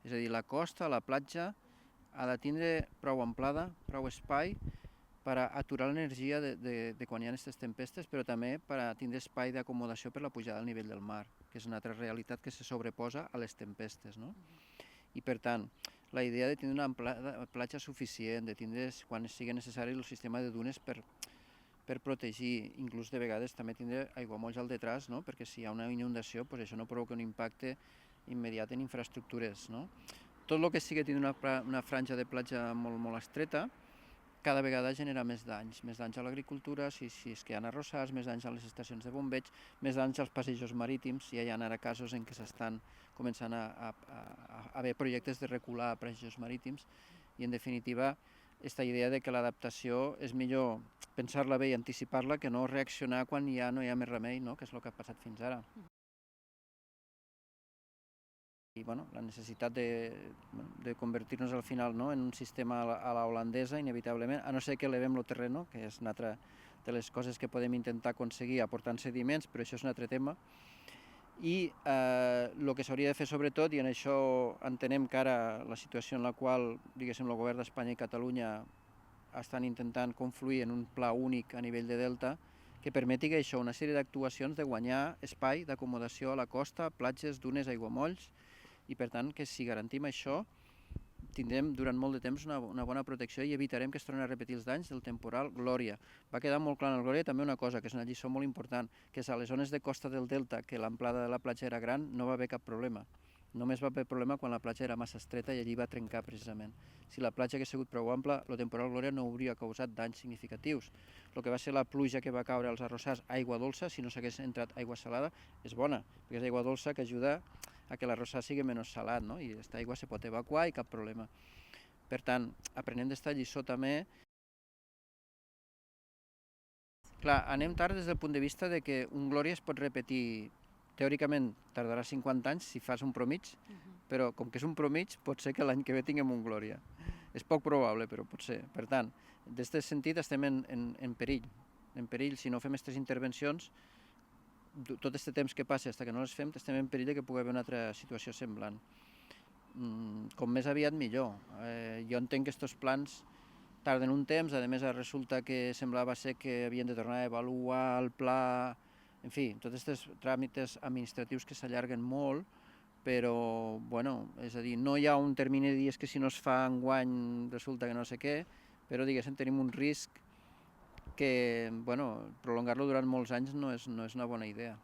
És a dir, la costa, la platja, ha de tindre prou amplada, prou espai per aturar l'energia de quan hi ha aquestes tempestes, però també per a tindre espai d'acomodació per la pujada al nivell del mar, que és una altra realitat que se sobreposa a les tempestes, no? I per tant, la idea de tindre una platja suficient, de tindre, quan sigui necessari, el sistema de dunes per protegir, inclús de vegades també tindre aiguamolls al detrás, no? Perquè si hi ha una inundació, doncs això no provoca un impacte immediat en infraestructures, no? Tot el que sigui tindre una franja de platja molt, molt estreta, cada vegada genera més danys a l'agricultura, si és que hi ha arrossars, més danys a les estacions de bombeig, més danys als passejos marítims, ja hi ha ara casos en què s'estan començant a haver projectes de recular passejos marítims, i en definitiva aquesta idea de que l'adaptació és millor pensar-la bé i anticipar-la que no reaccionar quan ja no hi ha més remei, no? Que és el que ha passat fins ara. I bueno, la necessitat de convertir-nos al final, no, en un sistema a la holandesa, inevitablement, a no ser que elevem el terreno, que és una altra de les coses que podem intentar aconseguir aportant sediments, però això és un altre tema. I el que s'hauria de fer sobretot, i en això entenem que ara la situació en la qual, diguéssim, el govern d'Espanya i Catalunya estan intentant confluir en un pla únic a nivell de delta, que permeti que això, una sèrie d'actuacions de guanyar espai d'acomodació a la costa, platges, dunes, aiguamolls, i per tant que si garantim això tindrem durant molt de temps una bona protecció i evitarem que es tornin a repetir els danys del temporal Glòria. Va quedar molt clar en el Glòria també una cosa, que és una lliçó molt important, que és a les zones de costa del delta, que l'amplada de la platja era gran, no va haver cap problema. Només va haver problema quan la platja era massa estreta i allí va trencar precisament. Si la platja hagués sigut prou ampla, el temporal Glòria no hauria causat danys significatius. El que va ser la pluja que va caure als arrossars, aigua dolça, si no s'hagués entrat aigua salada, és bona, perquè és aigua dolça que ajuda a que l'arrossar sigui menys salat, no? I aquesta aigua se pot evacuar i cap problema. Per tant, aprenem d'esta lliçó també. Clar, anem tard des del punt de vista de que un Glòria es pot repetir, teòricament tardarà 50 anys si fas un promig, però com que és un promig pot ser que l'any que ve tinguem un Glòria. És poc probable, però pot ser. Per tant, d'aquest sentit estem en perill. En perill, si no fem aquestes intervencions, tot aquest temps que passa fins que no les fem, estem en perill que pugui haver una altra situació semblant. Com més aviat millor. Jo entenc que aquests plans tarden un temps, a més resulta que semblava ser que havien de tornar a avaluar el pla, en fi, tots aquests tràmits administratius que s'allarguen molt, però, bueno, és a dir, no hi ha un termini de dies que si no es fa enguany resulta que no sé què, però diguéssim tenim un risc que, bueno, prolongar-lo durant molts anys no és una bona idea.